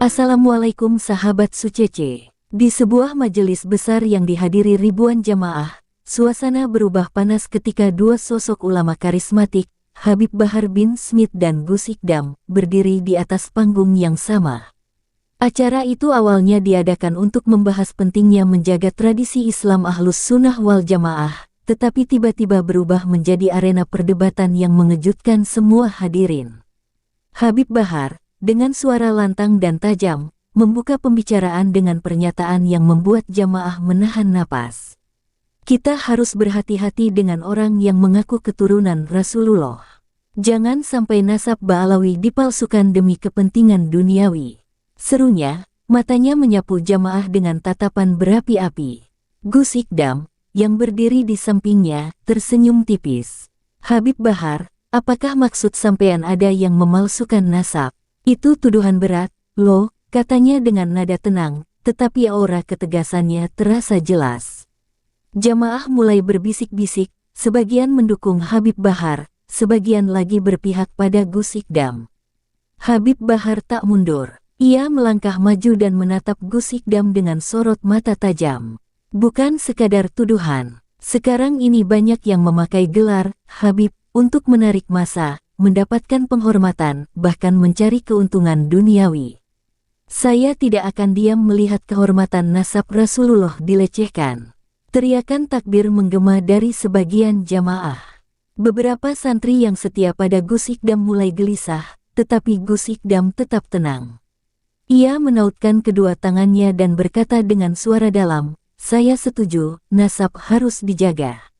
Assalamualaikum sahabat Sucece. Di sebuah majelis besar yang dihadiri ribuan jamaah, suasana berubah panas ketika dua sosok ulama karismatik, Habib Bahar bin Smith dan Gus Ikdam, berdiri di atas panggung yang sama. Acara itu awalnya diadakan untuk membahas pentingnya menjaga tradisi Islam Ahlus Sunnah wal Jamaah, tetapi tiba-tiba berubah menjadi arena perdebatan yang mengejutkan semua hadirin. Habib Bahar, dengan suara lantang dan tajam, membuka pembicaraan dengan pernyataan yang membuat jamaah menahan napas. Kita harus berhati-hati dengan orang yang mengaku keturunan Rasulullah. Jangan sampai nasab Ba'alawi dipalsukan demi kepentingan duniawi. Serunya, matanya menyapu jamaah dengan tatapan berapi-api. Gus Ikdam, yang berdiri di sampingnya, tersenyum tipis. Habib Bahar, apakah maksud sampean ada yang memalsukan nasab? Itu tuduhan berat, loh, katanya dengan nada tenang, tetapi aura ketegasannya terasa jelas. Jamaah mulai berbisik-bisik, sebagian mendukung Habib Bahar, sebagian lagi berpihak pada Gus Ikdam. Habib Bahar tak mundur. Ia melangkah maju dan menatap Gus Ikdam dengan sorot mata tajam. Bukan sekadar tuduhan. Sekarang ini banyak yang memakai gelar Habib untuk menarik massa, mendapatkan penghormatan, bahkan mencari keuntungan duniawi. Saya tidak akan diam melihat kehormatan nasab Rasulullah dilecehkan. Teriakan takbir menggema dari sebagian jamaah. Beberapa santri yang setia pada Gus Ikdam mulai gelisah, tetapi Gus Ikdam tetap tenang. Ia menautkan kedua tangannya dan berkata dengan suara dalam, "Saya setuju, nasab harus dijaga.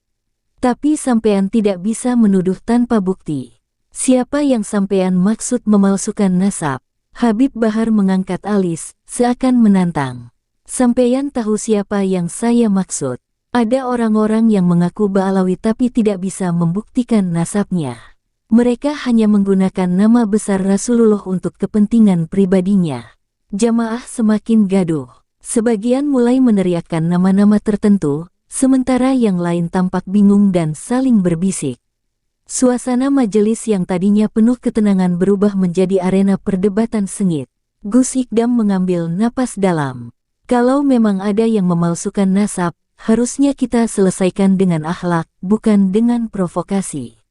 Tapi sampean tidak bisa menuduh tanpa bukti. Siapa yang sampean maksud memalsukan nasab?" Habib Bahar mengangkat alis, seakan menantang. "Sampean tahu siapa yang saya maksud? Ada orang-orang yang mengaku Ba'alawi tapi tidak bisa membuktikan nasabnya. Mereka hanya menggunakan nama besar Rasulullah untuk kepentingan pribadinya." Jamaah semakin gaduh. Sebagian mulai meneriakkan nama-nama tertentu, sementara yang lain tampak bingung dan saling berbisik. Suasana majelis yang tadinya penuh ketenangan berubah menjadi arena perdebatan sengit. Gus Ikdam mengambil napas dalam. "Kalau memang ada yang memalsukan nasab, harusnya kita selesaikan dengan akhlak, bukan dengan provokasi.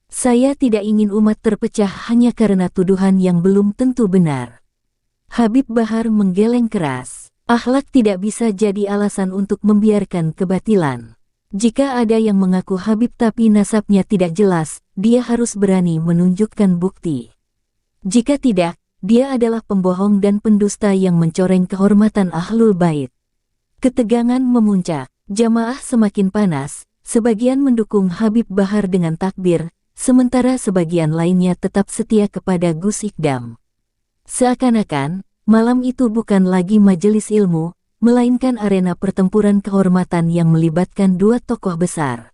Saya tidak ingin umat terpecah hanya karena tuduhan yang belum tentu benar." Habib Bahar menggeleng keras. Akhlak tidak bisa jadi alasan untuk membiarkan kebatilan. Jika ada yang mengaku Habib tapi nasabnya tidak jelas, dia harus berani menunjukkan bukti. Jika tidak, dia adalah pembohong dan pendusta yang mencoreng kehormatan Ahlul Bait. Ketegangan memuncak, jamaah semakin panas, sebagian mendukung Habib Bahar dengan takbir, sementara sebagian lainnya tetap setia kepada Gus Ikdam. Seakan-akan, malam itu bukan lagi majelis ilmu, melainkan arena pertempuran kehormatan yang melibatkan dua tokoh besar.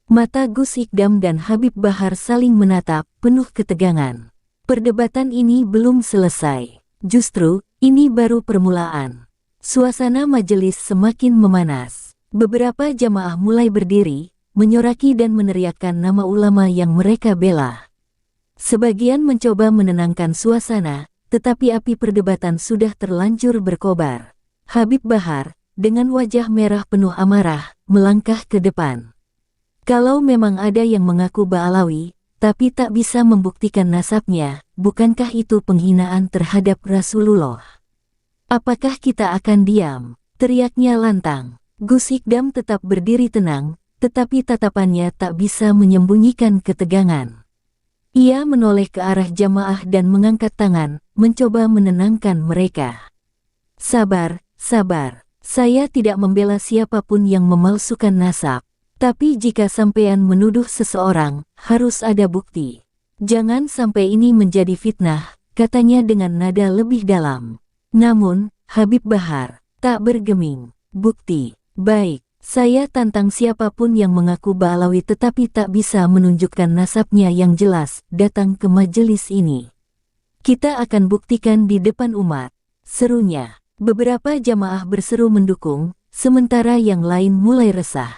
Mata Gus Ikdam dan Habib Bahar saling menatap, penuh ketegangan. Perdebatan ini belum selesai. Justru, ini baru permulaan. Suasana majelis semakin memanas. Beberapa jamaah mulai berdiri, menyoraki dan meneriakkan nama ulama yang mereka bela. Sebagian mencoba menenangkan suasana, tetapi api perdebatan sudah terlanjur berkobar. Habib Bahar, dengan wajah merah penuh amarah, melangkah ke depan. "Kalau memang ada yang mengaku Ba'alawi, tapi tak bisa membuktikan nasabnya, bukankah itu penghinaan terhadap Rasulullah? Apakah kita akan diam?" teriaknya lantang. Gus Ikdam tetap berdiri tenang, tetapi tatapannya tak bisa menyembunyikan ketegangan. Ia menoleh ke arah jamaah dan mengangkat tangan, mencoba menenangkan mereka. "Sabar, sabar. Saya tidak membela siapapun yang memalsukan nasab. Tapi jika sampean menuduh seseorang, harus ada bukti. Jangan sampai ini menjadi fitnah," katanya dengan nada lebih dalam. Namun, Habib Bahar tak bergeming. "Bukti. Baik, saya tantang siapapun yang mengaku Ba'alawi tetapi tak bisa menunjukkan nasabnya yang jelas, datang ke majelis ini. Kita akan buktikan di depan umat," serunya. Beberapa jamaah berseru mendukung, sementara yang lain mulai resah.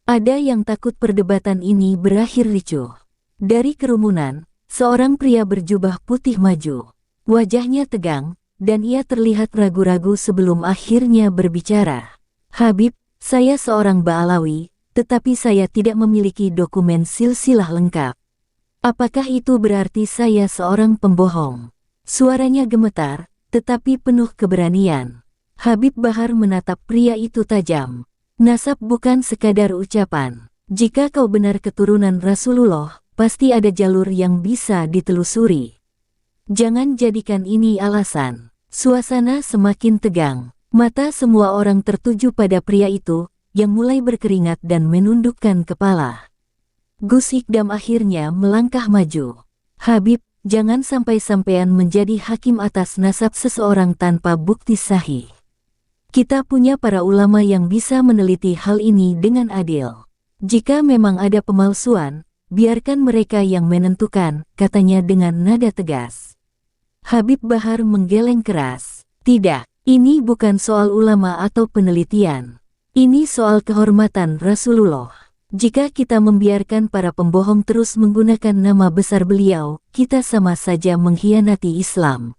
Ada yang takut perdebatan ini berakhir ricuh. Dari kerumunan, seorang pria berjubah putih maju. Wajahnya tegang, dan ia terlihat ragu-ragu sebelum akhirnya berbicara. Habib, saya seorang Ba'alawi, tetapi saya tidak memiliki dokumen silsilah lengkap. Apakah itu berarti saya seorang pembohong? Suaranya gemetar, tetapi penuh keberanian. Habib Bahar menatap pria itu tajam. Nasab bukan sekadar ucapan. Jika kau benar keturunan Rasulullah, pasti ada jalur yang bisa ditelusuri. Jangan jadikan ini alasan. Suasana semakin tegang. Mata semua orang tertuju pada pria itu, yang mulai berkeringat dan menundukkan kepala. Gus Ikdam akhirnya melangkah maju. Habib, jangan sampai sampean menjadi hakim atas nasab seseorang tanpa bukti sahih. Kita punya para ulama yang bisa meneliti hal ini dengan adil. Jika memang ada pemalsuan, biarkan mereka yang menentukan, katanya dengan nada tegas. Habib Bahar menggeleng keras. Tidak, ini bukan soal ulama atau penelitian. Ini soal kehormatan Rasulullah. Jika kita membiarkan para pembohong terus menggunakan nama besar beliau, kita sama saja mengkhianati Islam.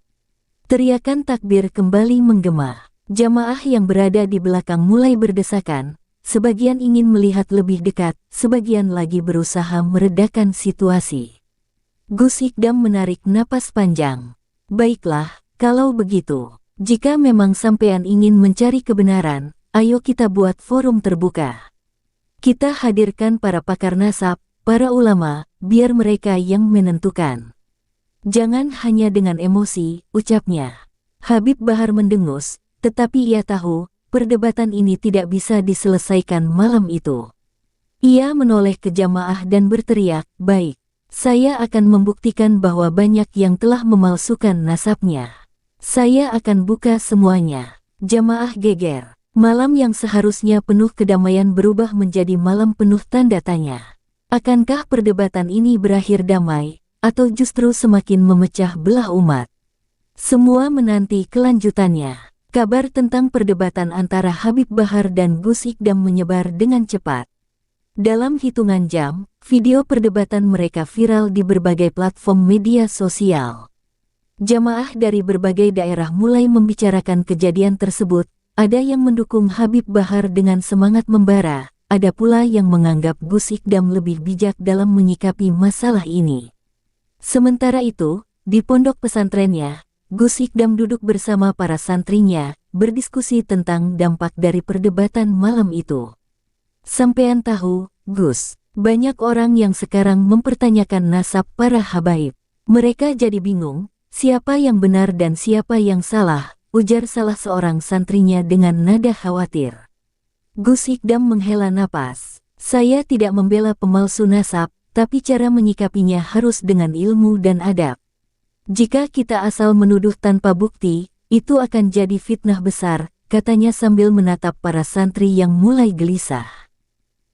Teriakan takbir kembali menggema. Jamaah yang berada di belakang mulai berdesakan. Sebagian ingin melihat lebih dekat, sebagian lagi berusaha meredakan situasi. Gus Ikdam menarik napas panjang. Baiklah, kalau begitu, jika memang sampean ingin mencari kebenaran, ayo kita buat forum terbuka. Kita hadirkan para pakar nasab, para ulama, biar mereka yang menentukan. Jangan hanya dengan emosi, ucapnya. Habib Bahar mendengus, tetapi ia tahu, perdebatan ini tidak bisa diselesaikan malam itu. Ia menoleh ke jamaah dan berteriak, baik, saya akan membuktikan bahwa banyak yang telah memalsukan nasabnya. Saya akan buka semuanya. Jamaah geger. Malam yang seharusnya penuh kedamaian berubah menjadi malam penuh tanda tanya. Akankah perdebatan ini berakhir damai, atau justru semakin memecah belah umat? Semua menanti kelanjutannya. Kabar tentang perdebatan antara Habib Bahar dan Gus Ikdam menyebar dengan cepat. Dalam hitungan jam, video perdebatan mereka viral di berbagai platform media sosial. Jamaah dari berbagai daerah mulai membicarakan kejadian tersebut. Ada yang mendukung Habib Bahar dengan semangat membara, ada pula yang menganggap Gus Ikdam lebih bijak dalam menyikapi masalah ini. Sementara itu, di pondok pesantrennya, Gus Ikdam duduk bersama para santrinya, berdiskusi tentang dampak dari perdebatan malam itu. Sampean tahu, Gus, banyak orang yang sekarang mempertanyakan nasab para habaib. Mereka jadi bingung, siapa yang benar dan siapa yang salah, ujar salah seorang santrinya dengan nada khawatir. Gus Ikdam menghela napas. Saya tidak membela pemalsu nasab, tapi cara menyikapinya harus dengan ilmu dan adab. Jika kita asal menuduh tanpa bukti, itu akan jadi fitnah besar, katanya sambil menatap para santri yang mulai gelisah.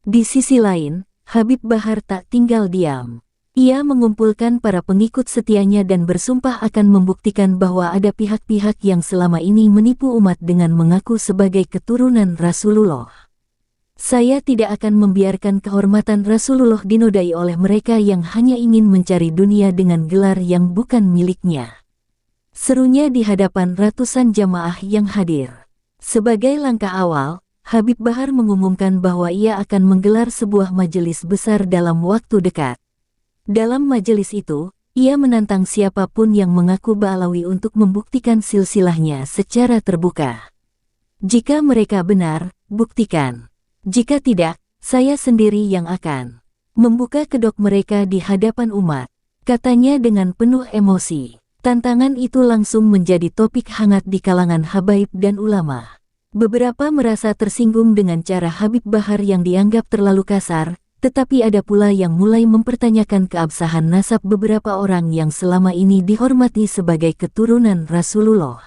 Di sisi lain, Habib Bahar tak tinggal diam. Ia mengumpulkan para pengikut setianya dan bersumpah akan membuktikan bahwa ada pihak-pihak yang selama ini menipu umat dengan mengaku sebagai keturunan Rasulullah. Saya tidak akan membiarkan kehormatan Rasulullah dinodai oleh mereka yang hanya ingin mencari dunia dengan gelar yang bukan miliknya. Serunya di hadapan ratusan jamaah yang hadir. Sebagai langkah awal, Habib Bahar mengumumkan bahwa ia akan menggelar sebuah majelis besar dalam waktu dekat. Dalam majelis itu, ia menantang siapapun yang mengaku Ba'alawi untuk membuktikan silsilahnya secara terbuka. Jika mereka benar, buktikan. Jika tidak, saya sendiri yang akan membuka kedok mereka di hadapan umat, katanya dengan penuh emosi. Tantangan itu langsung menjadi topik hangat di kalangan habaib dan ulama. Beberapa merasa tersinggung dengan cara Habib Bahar yang dianggap terlalu kasar, tetapi ada pula yang mulai mempertanyakan keabsahan nasab beberapa orang yang selama ini dihormati sebagai keturunan Rasulullah.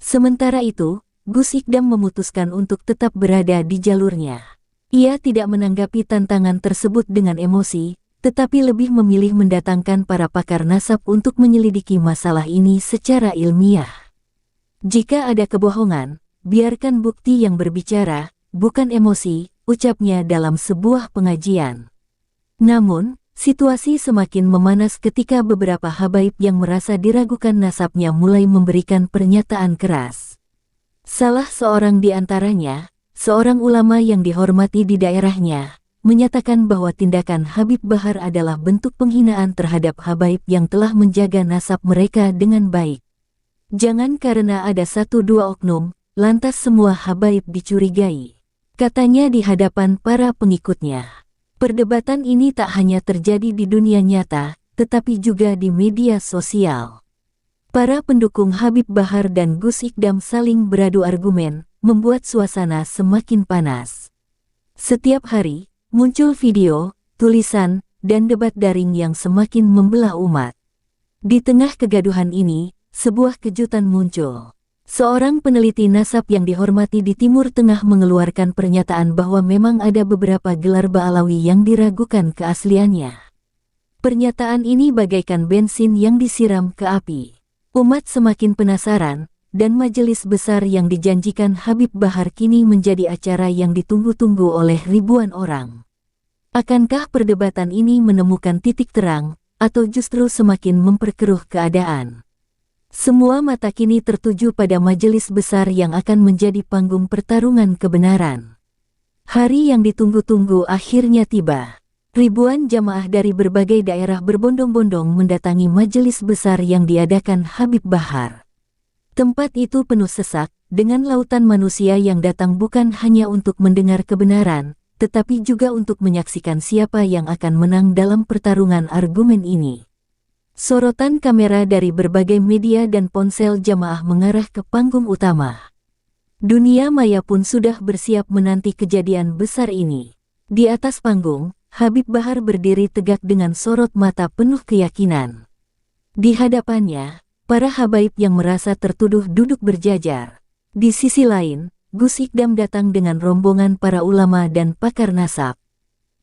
Sementara itu, Gus Ikdam memutuskan untuk tetap berada di jalurnya. Ia tidak menanggapi tantangan tersebut dengan emosi, tetapi lebih memilih mendatangkan para pakar nasab untuk menyelidiki masalah ini secara ilmiah. Jika ada kebohongan, biarkan bukti yang berbicara, bukan emosi, ucapnya dalam sebuah pengajian. Namun, Situasi semakin memanas ketika beberapa habaib yang merasa diragukan nasabnya mulai memberikan pernyataan keras. Salah seorang di antaranya, seorang ulama yang dihormati di daerahnya, menyatakan bahwa tindakan Habib Bahar adalah bentuk penghinaan terhadap habaib yang telah menjaga nasab mereka dengan baik. Jangan karena ada satu dua oknum, lantas semua habaib dicurigai, katanya di hadapan para pengikutnya. Perdebatan ini tak hanya terjadi di dunia nyata, tetapi juga di media sosial. Para pendukung Habib Bahar dan Gus Ikdam saling beradu argumen, membuat suasana semakin panas. Setiap hari, muncul video, tulisan, dan debat daring yang semakin membelah umat. Di tengah kegaduhan ini, sebuah kejutan muncul. Seorang peneliti nasab yang dihormati di Timur Tengah mengeluarkan pernyataan bahwa memang ada beberapa gelar Ba'alawi yang diragukan keasliannya. Pernyataan ini bagaikan bensin yang disiram ke api. Umat semakin penasaran, dan majelis besar yang dijanjikan Habib Bahar kini menjadi acara yang ditunggu-tunggu oleh ribuan orang. Akankah perdebatan ini menemukan titik terang, atau justru semakin memperkeruh keadaan? Semua mata kini tertuju pada majelis besar yang akan menjadi panggung pertarungan kebenaran. Hari yang ditunggu-tunggu akhirnya tiba. Ribuan jamaah dari berbagai daerah berbondong-bondong mendatangi majelis besar yang diadakan Habib Bahar. Tempat itu penuh sesak, dengan lautan manusia yang datang bukan hanya untuk mendengar kebenaran, tetapi juga untuk menyaksikan siapa yang akan menang dalam pertarungan argumen ini. Sorotan kamera dari berbagai media dan ponsel jamaah mengarah ke panggung utama. Dunia maya pun sudah bersiap menanti kejadian besar ini. Di atas panggung, Habib Bahar berdiri tegak dengan sorot mata penuh keyakinan. Di hadapannya, para habaib yang merasa tertuduh duduk berjajar. Di sisi lain, Gus Ikdam datang dengan rombongan para ulama dan pakar nasab.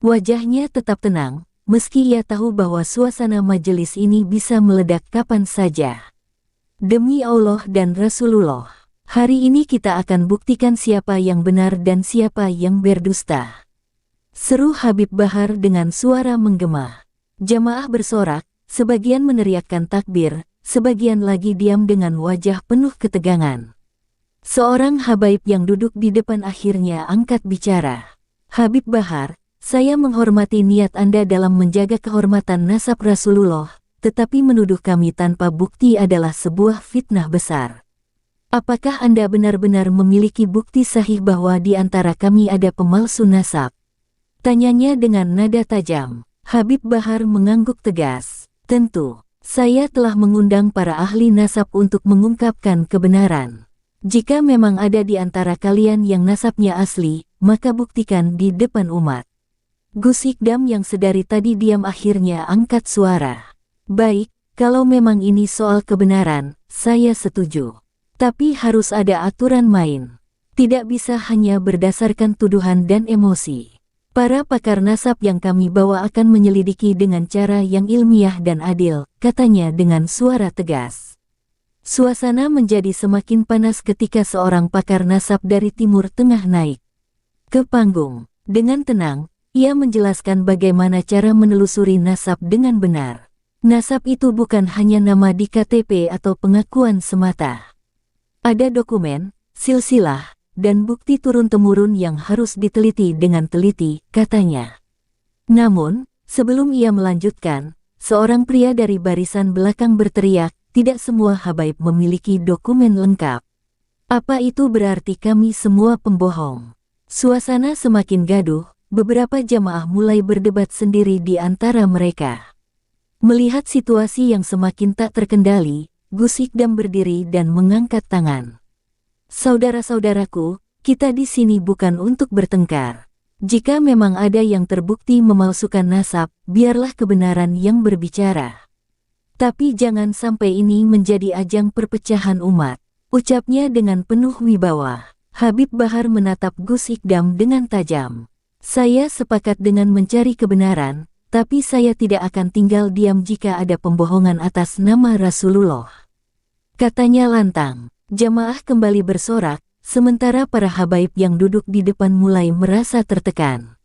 Wajahnya tetap tenang, meski ia tahu bahwa suasana majelis ini bisa meledak kapan saja. Demi Allah dan Rasulullah, hari ini kita akan buktikan siapa yang benar dan siapa yang berdusta. Seru Habib Bahar dengan suara menggema. Jamaah bersorak, sebagian meneriakkan takbir, sebagian lagi diam dengan wajah penuh ketegangan. Seorang habaib yang duduk di depan akhirnya angkat bicara. Habib Bahar, saya menghormati niat Anda dalam menjaga kehormatan nasab Rasulullah, tetapi menuduh kami tanpa bukti adalah sebuah fitnah besar. Apakah Anda benar-benar memiliki bukti sahih bahwa di antara kami ada pemalsu nasab? Tanyanya dengan nada tajam. Habib Bahar mengangguk tegas. Tentu, saya telah mengundang para ahli nasab untuk mengungkapkan kebenaran. Jika memang ada di antara kalian yang nasabnya asli, maka buktikan di depan umat. Gus Ikdam yang sedari tadi diam akhirnya angkat suara. Baik, kalau memang ini soal kebenaran, saya setuju. Tapi harus ada aturan main. Tidak bisa hanya berdasarkan tuduhan dan emosi. Para pakar nasab yang kami bawa akan menyelidiki dengan cara yang ilmiah dan adil, katanya dengan suara tegas. Suasana menjadi semakin panas ketika seorang pakar nasab dari Timur Tengah naik ke panggung. Dengan tenang, ia menjelaskan bagaimana cara menelusuri nasab dengan benar. Nasab itu bukan hanya nama di KTP atau pengakuan semata. Ada dokumen, silsilah, dan bukti turun-temurun yang harus diteliti dengan teliti, katanya. Namun, sebelum ia melanjutkan, seorang pria dari barisan belakang berteriak, tidak semua habaib memiliki dokumen lengkap. Apa itu berarti kami semua pembohong? Suasana semakin gaduh. Beberapa jamaah mulai berdebat sendiri di antara mereka. Melihat situasi yang semakin tak terkendali, Gus Ikdam berdiri dan mengangkat tangan. Saudara-saudaraku, kita di sini bukan untuk bertengkar. Jika memang ada yang terbukti memalsukan nasab, biarlah kebenaran yang berbicara. Tapi jangan sampai ini menjadi ajang perpecahan umat, ucapnya dengan penuh wibawa. Habib Bahar menatap Gus Ikdam dengan tajam. Saya sepakat dengan mencari kebenaran, tapi saya tidak akan tinggal diam jika ada pembohongan atas nama Rasulullah. Katanya lantang. Jamaah kembali bersorak, sementara para habaib yang duduk di depan mulai merasa tertekan.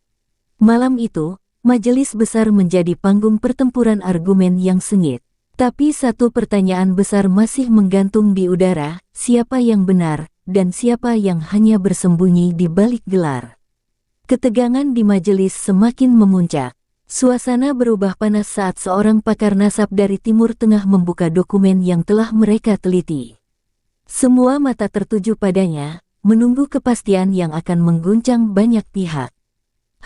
Malam itu, majelis besar menjadi panggung pertempuran argumen yang sengit. Tapi satu pertanyaan besar masih menggantung di udara, siapa yang benar, dan siapa yang hanya bersembunyi di balik gelar. Ketegangan di majelis semakin memuncak. Suasana berubah panas saat seorang pakar nasab dari Timur Tengah membuka dokumen yang telah mereka teliti. Semua mata tertuju padanya, menunggu kepastian yang akan mengguncang banyak pihak.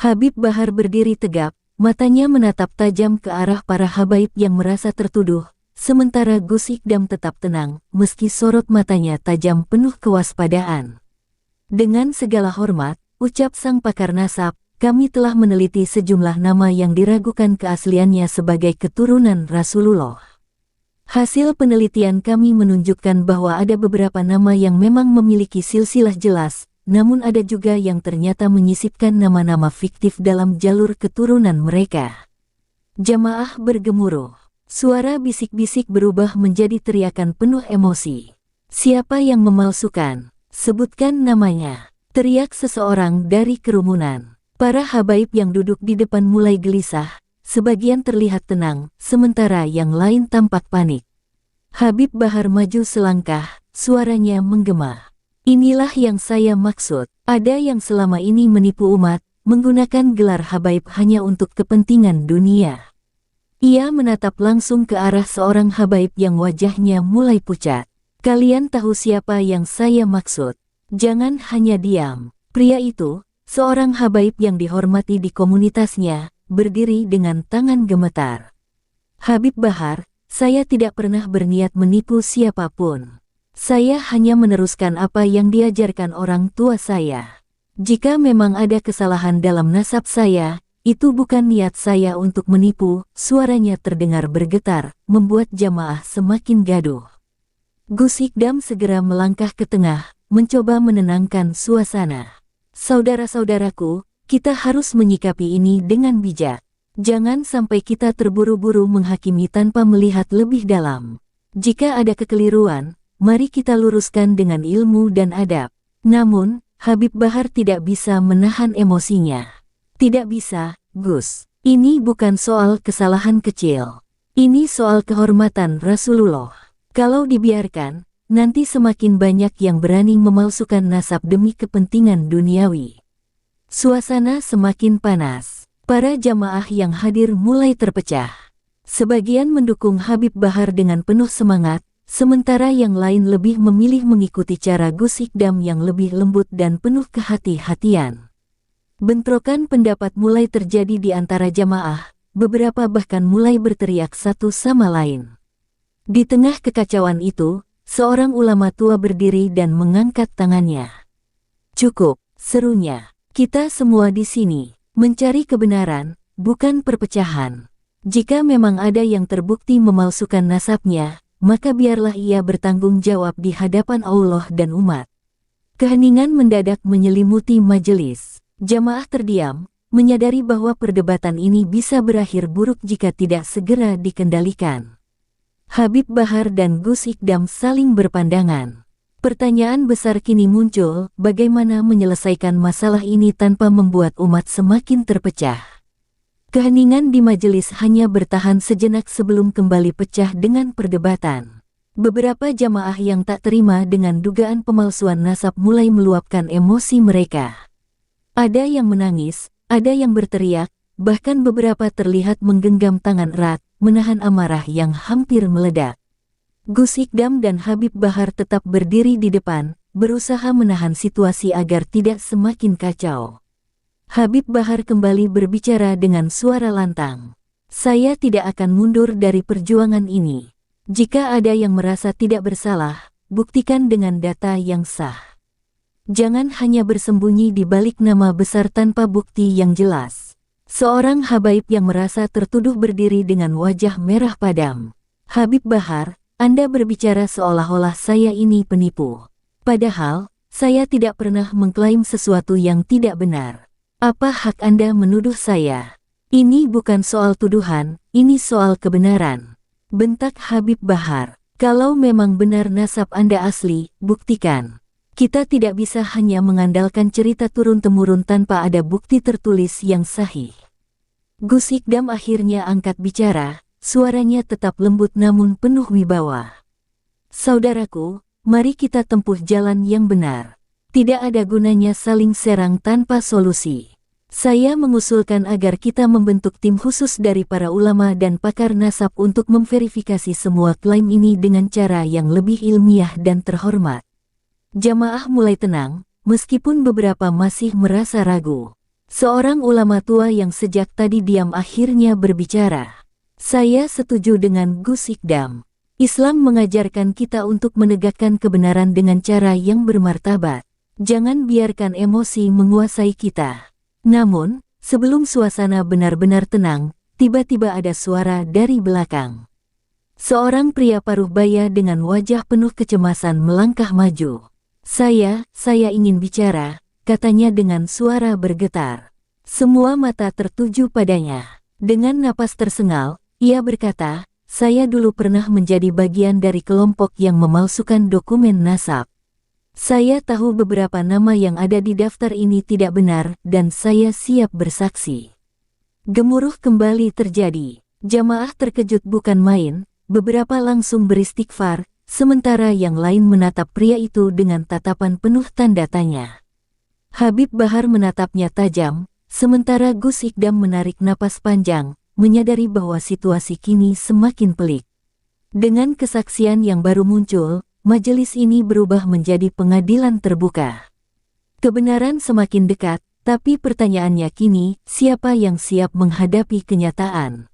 Habib Bahar berdiri tegap, matanya menatap tajam ke arah para habaib yang merasa tertuduh, sementara Gus Ikdam tetap tenang, meski sorot matanya tajam penuh kewaspadaan. Dengan segala hormat, ucap sang pakar nasab, kami telah meneliti sejumlah nama yang diragukan keasliannya sebagai keturunan Rasulullah. Hasil penelitian kami menunjukkan bahwa ada beberapa nama yang memang memiliki silsilah jelas, namun ada juga yang ternyata menyisipkan nama-nama fiktif dalam jalur keturunan mereka. Jamaah bergemuruh. Suara bisik-bisik berubah menjadi teriakan penuh emosi. Siapa yang memalsukan? Sebutkan namanya. Teriak seseorang dari kerumunan. Para habaib yang duduk di depan mulai gelisah, sebagian terlihat tenang, sementara yang lain tampak panik. Habib Bahar maju selangkah, suaranya menggema. Inilah yang saya maksud, ada yang selama ini menipu umat, menggunakan gelar habaib hanya untuk kepentingan dunia. Ia menatap langsung ke arah seorang habaib yang wajahnya mulai pucat. Kalian tahu siapa yang saya maksud? Jangan hanya diam. Pria itu, seorang habaib yang dihormati di komunitasnya, berdiri dengan tangan gemetar. Habib Bahar, saya tidak pernah berniat menipu siapapun. Saya hanya meneruskan apa yang diajarkan orang tua saya. Jika memang ada kesalahan dalam nasab saya, itu bukan niat saya untuk menipu. Suaranya terdengar bergetar, membuat jamaah semakin gaduh. Gus Ikdam segera melangkah ke tengah, mencoba menenangkan suasana. Saudara-saudaraku, kita harus menyikapi ini dengan bijak. Jangan sampai kita terburu-buru menghakimi tanpa melihat lebih dalam. Jika ada kekeliruan, mari kita luruskan dengan ilmu dan adab. Namun, Habib Bahar tidak bisa menahan emosinya. Tidak bisa, Gus. Ini bukan soal kesalahan kecil. Ini soal kehormatan Rasulullah. Kalau dibiarkan, nanti semakin banyak yang berani memalsukan nasab demi kepentingan duniawi. Suasana semakin panas. Para jamaah yang hadir mulai terpecah. Sebagian mendukung Habib Bahar dengan penuh semangat, sementara yang lain lebih memilih mengikuti cara Gus Ikdam yang lebih lembut dan penuh kehati-hatian. Bentrokan pendapat mulai terjadi di antara jamaah, beberapa bahkan mulai berteriak satu sama lain. Di tengah kekacauan itu, seorang ulama tua berdiri dan mengangkat tangannya. Cukup, serunya. Kita semua di sini mencari kebenaran, bukan perpecahan. Jika memang ada yang terbukti memalsukan nasabnya, maka biarlah ia bertanggung jawab di hadapan Allah dan umat. Keheningan mendadak menyelimuti majelis. Jamaah terdiam, menyadari bahwa perdebatan ini bisa berakhir buruk jika tidak segera dikendalikan. Habib Bahar dan Gus Ikdam saling berpandangan. Pertanyaan besar kini muncul, bagaimana menyelesaikan masalah ini tanpa membuat umat semakin terpecah. Keheningan di majelis hanya bertahan sejenak sebelum kembali pecah dengan perdebatan. Beberapa jamaah yang tak terima dengan dugaan pemalsuan nasab mulai meluapkan emosi mereka. Ada yang menangis, ada yang berteriak, bahkan beberapa terlihat menggenggam tangan erat, menahan amarah yang hampir meledak. Gus Ikdam dan Habib Bahar tetap berdiri di depan, berusaha menahan situasi agar tidak semakin kacau. Habib Bahar kembali berbicara dengan suara lantang. Saya tidak akan mundur dari perjuangan ini. Jika ada yang merasa tidak bersalah, buktikan dengan data yang sah. Jangan hanya bersembunyi di balik nama besar tanpa bukti yang jelas. Seorang habaib yang merasa tertuduh berdiri dengan wajah merah padam. Habib Bahar, Anda berbicara seolah-olah saya ini penipu. Padahal, saya tidak pernah mengklaim sesuatu yang tidak benar. Apa hak Anda menuduh saya? Ini bukan soal tuduhan, ini soal kebenaran. Bentak Habib Bahar. Kalau memang benar nasab Anda asli, buktikan. Kita tidak bisa hanya mengandalkan cerita turun-temurun tanpa ada bukti tertulis yang sahih. Gus Ikdam akhirnya angkat bicara, suaranya tetap lembut namun penuh wibawa. Saudaraku, mari kita tempuh jalan yang benar. Tidak ada gunanya saling serang tanpa solusi. Saya mengusulkan agar kita membentuk tim khusus dari para ulama dan pakar nasab untuk memverifikasi semua klaim ini dengan cara yang lebih ilmiah dan terhormat. Jamaah mulai tenang, meskipun beberapa masih merasa ragu. Seorang ulama tua yang sejak tadi diam akhirnya berbicara. Saya setuju dengan Gus Ikdam. Islam mengajarkan kita untuk menegakkan kebenaran dengan cara yang bermartabat. Jangan biarkan emosi menguasai kita. Namun, sebelum suasana benar-benar tenang, tiba-tiba ada suara dari belakang. Seorang pria paruh baya dengan wajah penuh kecemasan melangkah maju. Saya ingin bicara, katanya dengan suara bergetar. Semua mata tertuju padanya. Dengan napas tersengal, ia berkata, saya dulu pernah menjadi bagian dari kelompok yang memalsukan dokumen nasab. Saya tahu beberapa nama yang ada di daftar ini tidak benar dan saya siap bersaksi. Gemuruh kembali terjadi. Jamaah terkejut bukan main, beberapa langsung beristighfar, sementara yang lain menatap pria itu dengan tatapan penuh tanda tanya. Habib Bahar menatapnya tajam, sementara Gus Ikdam menarik napas panjang, menyadari bahwa situasi kini semakin pelik. Dengan kesaksian yang baru muncul, majelis ini berubah menjadi pengadilan terbuka. Kebenaran semakin dekat, tapi pertanyaannya kini, siapa yang siap menghadapi kenyataan?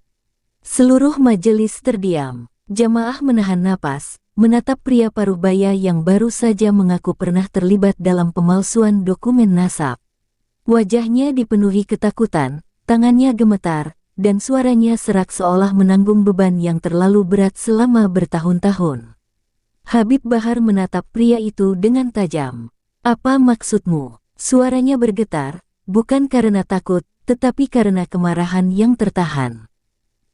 Seluruh majelis terdiam. Jamaah menahan napas, menatap pria paruh baya yang baru saja mengaku pernah terlibat dalam pemalsuan dokumen nasab. Wajahnya dipenuhi ketakutan, tangannya gemetar, dan suaranya serak seolah menanggung beban yang terlalu berat selama bertahun-tahun. Habib Bahar menatap pria itu dengan tajam. Apa maksudmu? Suaranya bergetar, bukan karena takut, tetapi karena kemarahan yang tertahan.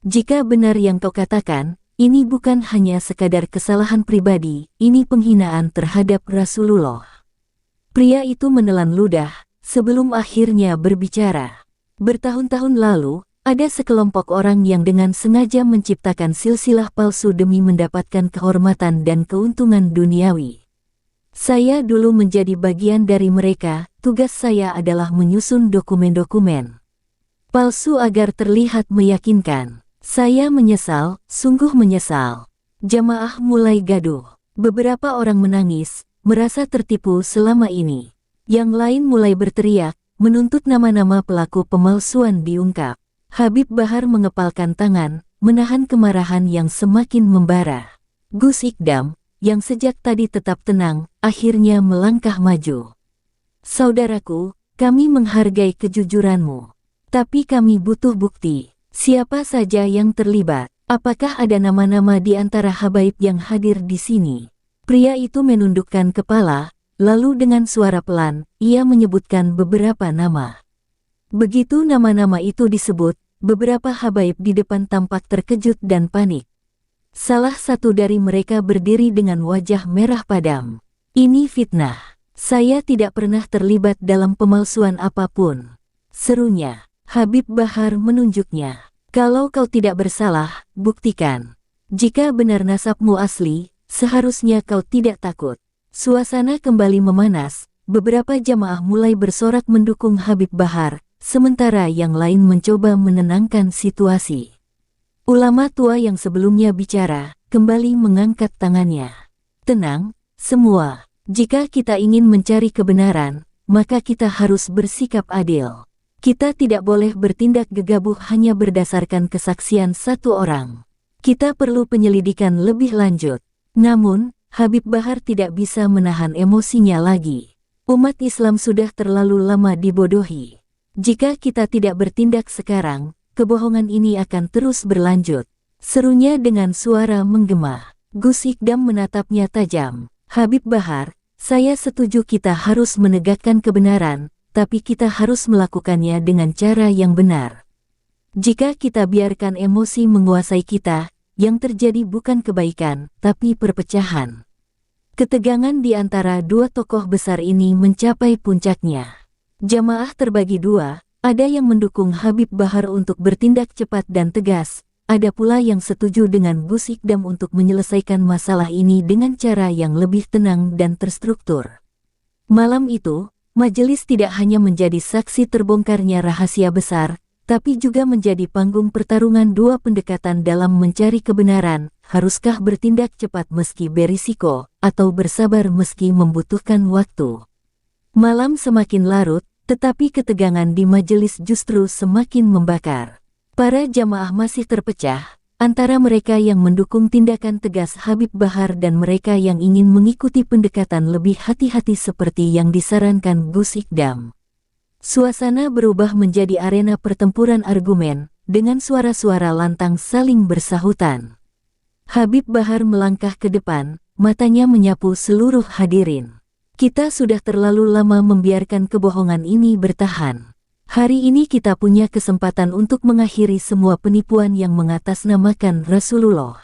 Jika benar yang kau katakan, ini bukan hanya sekadar kesalahan pribadi, ini penghinaan terhadap Rasulullah. Pria itu menelan ludah, sebelum akhirnya berbicara. Bertahun-tahun lalu, ada sekelompok orang yang dengan sengaja menciptakan silsilah palsu demi mendapatkan kehormatan dan keuntungan duniawi. Saya dulu menjadi bagian dari mereka, tugas saya adalah menyusun dokumen-dokumen palsu agar terlihat meyakinkan. Saya menyesal, sungguh menyesal. Jamaah mulai gaduh. Beberapa orang menangis, merasa tertipu selama ini. Yang lain mulai berteriak, menuntut nama-nama pelaku pemalsuan diungkap. Habib Bahar mengepalkan tangan, menahan kemarahan yang semakin membara. Gus Ikdam, yang sejak tadi tetap tenang, akhirnya melangkah maju. Saudaraku, kami menghargai kejujuranmu. Tapi kami butuh bukti. Siapa saja yang terlibat? Apakah ada nama-nama di antara habaib yang hadir di sini? Pria itu menundukkan kepala, lalu dengan suara pelan, ia menyebutkan beberapa nama. Begitu nama-nama itu disebut, beberapa habaib di depan tampak terkejut dan panik. Salah satu dari mereka berdiri dengan wajah merah padam. Ini fitnah. Saya tidak pernah terlibat dalam pemalsuan apapun. Serunya. Habib Bahar menunjuknya. Kalau kau tidak bersalah, buktikan. Jika benar nasabmu asli, seharusnya kau tidak takut. Suasana kembali memanas, beberapa jamaah mulai bersorak mendukung Habib Bahar, sementara yang lain mencoba menenangkan situasi. Ulama tua yang sebelumnya bicara, kembali mengangkat tangannya. Tenang, semua. Jika kita ingin mencari kebenaran, maka kita harus bersikap adil. Kita tidak boleh bertindak gegabah hanya berdasarkan kesaksian satu orang. Kita perlu penyelidikan lebih lanjut. Namun, Habib Bahar tidak bisa menahan emosinya lagi. Umat Islam sudah terlalu lama dibodohi. Jika kita tidak bertindak sekarang, kebohongan ini akan terus berlanjut. Serunya dengan suara menggema. Gus Ikdam menatapnya tajam. Habib Bahar, saya setuju kita harus menegakkan kebenaran, tapi kita harus melakukannya dengan cara yang benar. Jika kita biarkan emosi menguasai kita, yang terjadi bukan kebaikan, tapi perpecahan. Ketegangan di antara dua tokoh besar ini mencapai puncaknya. Jamaah terbagi dua, Ada yang mendukung Habib Bahar untuk bertindak cepat dan tegas, ada pula yang setuju dengan Gus Ikdam untuk menyelesaikan masalah ini dengan cara yang lebih tenang dan terstruktur. Malam itu, majelis tidak hanya menjadi saksi terbongkarnya rahasia besar, tapi juga menjadi panggung pertarungan dua pendekatan dalam mencari kebenaran. Haruskah bertindak cepat meski berisiko, atau bersabar meski membutuhkan waktu? Malam semakin larut, tetapi ketegangan di majelis justru semakin membakar. Para jamaah masih terpecah, antara mereka yang mendukung tindakan tegas Habib Bahar dan mereka yang ingin mengikuti pendekatan lebih hati-hati seperti yang disarankan Gus Ikdam. Suasana berubah menjadi arena pertempuran argumen, dengan suara-suara lantang saling bersahutan. Habib Bahar melangkah ke depan, matanya menyapu seluruh hadirin. Kita sudah terlalu lama membiarkan kebohongan ini bertahan. Hari ini kita punya kesempatan untuk mengakhiri semua penipuan yang mengatasnamakan Rasulullah.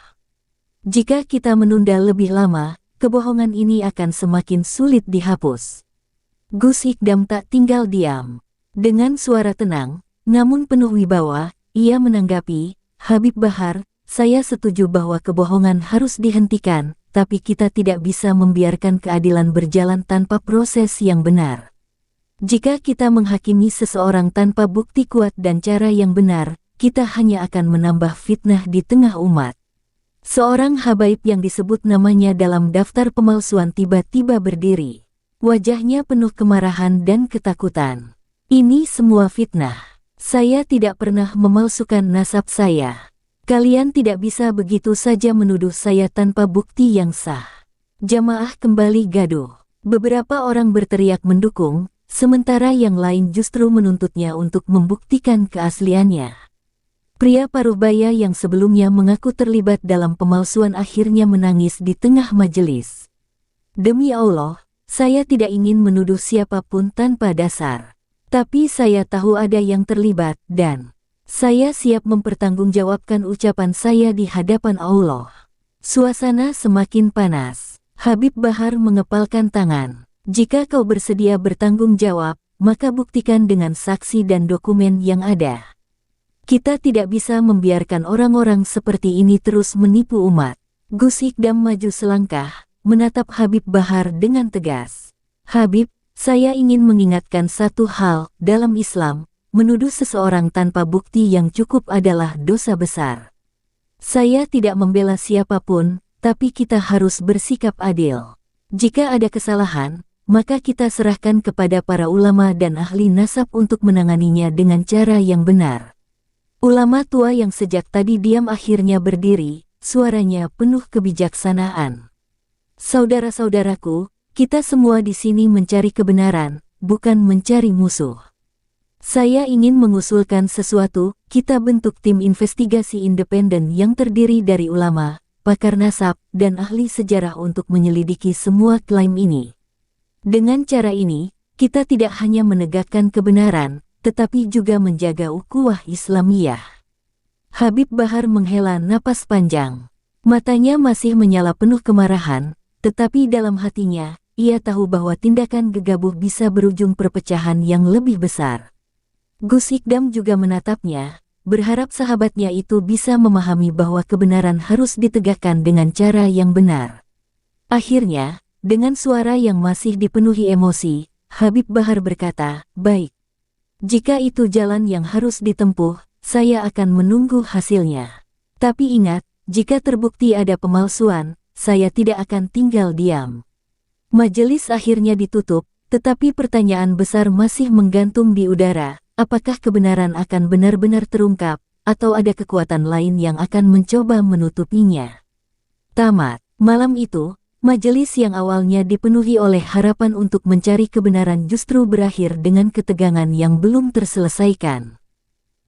Jika kita menunda lebih lama, kebohongan ini akan semakin sulit dihapus. Gus Ikdam tak tinggal diam. Dengan suara tenang, namun penuh wibawa, ia menanggapi, Habib Bahar, saya setuju bahwa kebohongan harus dihentikan, tapi kita tidak bisa membiarkan keadilan berjalan tanpa proses yang benar. Jika kita menghakimi seseorang tanpa bukti kuat dan cara yang benar, kita hanya akan menambah fitnah di tengah umat. Seorang habaib yang disebut namanya dalam daftar pemalsuan tiba-tiba berdiri. Wajahnya penuh kemarahan dan ketakutan. Ini semua fitnah. Saya tidak pernah memalsukan nasab saya. Kalian tidak bisa begitu saja menuduh saya tanpa bukti yang sah. Jamaah kembali gaduh. Beberapa orang berteriak mendukung, sementara yang lain justru menuntutnya untuk membuktikan keasliannya. Pria Parubaya yang sebelumnya mengaku terlibat dalam pemalsuan akhirnya menangis di tengah majelis. Demi Allah, saya tidak ingin menuduh siapapun tanpa dasar. Tapi saya tahu ada yang terlibat dan saya siap mempertanggungjawabkan ucapan saya di hadapan Allah. Suasana semakin panas. Habib Bahar mengepalkan tangan. Jika kau bersedia bertanggung jawab, maka buktikan dengan saksi dan dokumen yang ada. Kita tidak bisa membiarkan orang-orang seperti ini terus menipu umat. Gus Ikdam maju selangkah, menatap Habib Bahar dengan tegas. Habib, saya ingin mengingatkan satu hal, dalam Islam, menuduh seseorang tanpa bukti yang cukup adalah dosa besar. Saya tidak membela siapapun, tapi kita harus bersikap adil. Jika ada kesalahan, maka kita serahkan kepada para ulama dan ahli nasab untuk menanganinya dengan cara yang benar. Ulama tua yang sejak tadi diam akhirnya berdiri, suaranya penuh kebijaksanaan. Saudara-saudaraku, kita semua di sini mencari kebenaran, bukan mencari musuh. Saya ingin mengusulkan sesuatu, kita bentuk tim investigasi independen yang terdiri dari ulama, pakar nasab, dan ahli sejarah untuk menyelidiki semua klaim ini. Dengan cara ini, kita tidak hanya menegakkan kebenaran, tetapi juga menjaga ukhuwah Islamiyah. Habib Bahar menghela napas panjang. Matanya masih menyala penuh kemarahan, tetapi dalam hatinya, ia tahu bahwa tindakan gegabah bisa berujung perpecahan yang lebih besar. Gus Ikdam juga menatapnya, berharap sahabatnya itu bisa memahami bahwa kebenaran harus ditegakkan dengan cara yang benar. Akhirnya, dengan suara yang masih dipenuhi emosi, Habib Bahar berkata, "Baik. Jika itu jalan yang harus ditempuh, saya akan menunggu hasilnya. Tapi ingat, jika terbukti ada pemalsuan, saya tidak akan tinggal diam." Majelis akhirnya ditutup, tetapi pertanyaan besar masih menggantung di udara. Apakah kebenaran akan benar-benar terungkap, atau ada kekuatan lain yang akan mencoba menutupinya? Tamat. Malam itu, majelis yang awalnya dipenuhi oleh harapan untuk mencari kebenaran justru berakhir dengan ketegangan yang belum terselesaikan.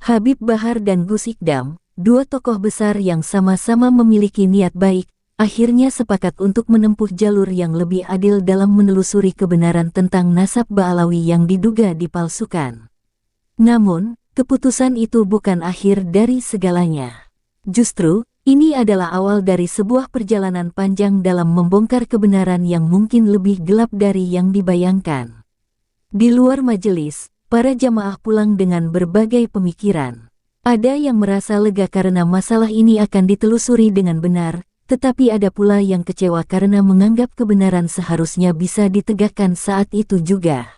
Habib Bahar dan Gus Ikdam, dua tokoh besar yang sama-sama memiliki niat baik, akhirnya sepakat untuk menempuh jalur yang lebih adil dalam menelusuri kebenaran tentang nasab Ba'alawi yang diduga dipalsukan. Namun, keputusan itu bukan akhir dari segalanya. Justru, ini adalah awal dari sebuah perjalanan panjang dalam membongkar kebenaran yang mungkin lebih gelap dari yang dibayangkan. Di luar majelis, para jamaah pulang dengan berbagai pemikiran. Ada yang merasa lega karena masalah ini akan ditelusuri dengan benar, tetapi ada pula yang kecewa karena menganggap kebenaran seharusnya bisa ditegakkan saat itu juga.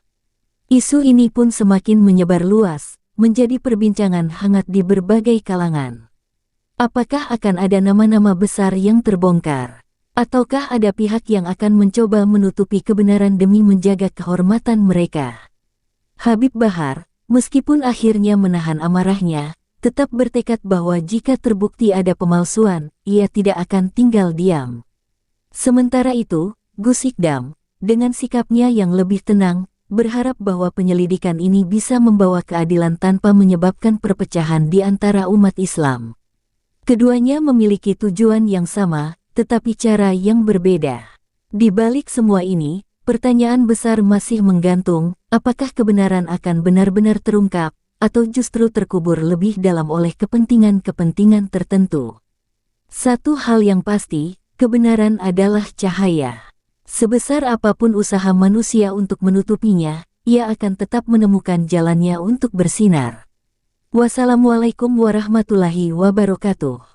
Isu ini pun semakin menyebar luas, menjadi perbincangan hangat di berbagai kalangan. Apakah akan ada nama-nama besar yang terbongkar? Ataukah ada pihak yang akan mencoba menutupi kebenaran demi menjaga kehormatan mereka? Habib Bahar, meskipun akhirnya menahan amarahnya, tetap bertekad bahwa jika terbukti ada pemalsuan, ia tidak akan tinggal diam. Sementara itu, Gus Ikdam, dengan sikapnya yang lebih tenang, berharap bahwa penyelidikan ini bisa membawa keadilan tanpa menyebabkan perpecahan di antara umat Islam. Keduanya memiliki tujuan yang sama, tetapi cara yang berbeda. Di balik semua ini, pertanyaan besar masih menggantung, apakah kebenaran akan benar-benar terungkap, atau justru terkubur lebih dalam oleh kepentingan-kepentingan tertentu. Satu hal yang pasti, kebenaran adalah cahaya. Sebesar apapun usaha manusia untuk menutupinya, ia akan tetap menemukan jalannya untuk bersinar. Wassalamualaikum warahmatullahi wabarakatuh.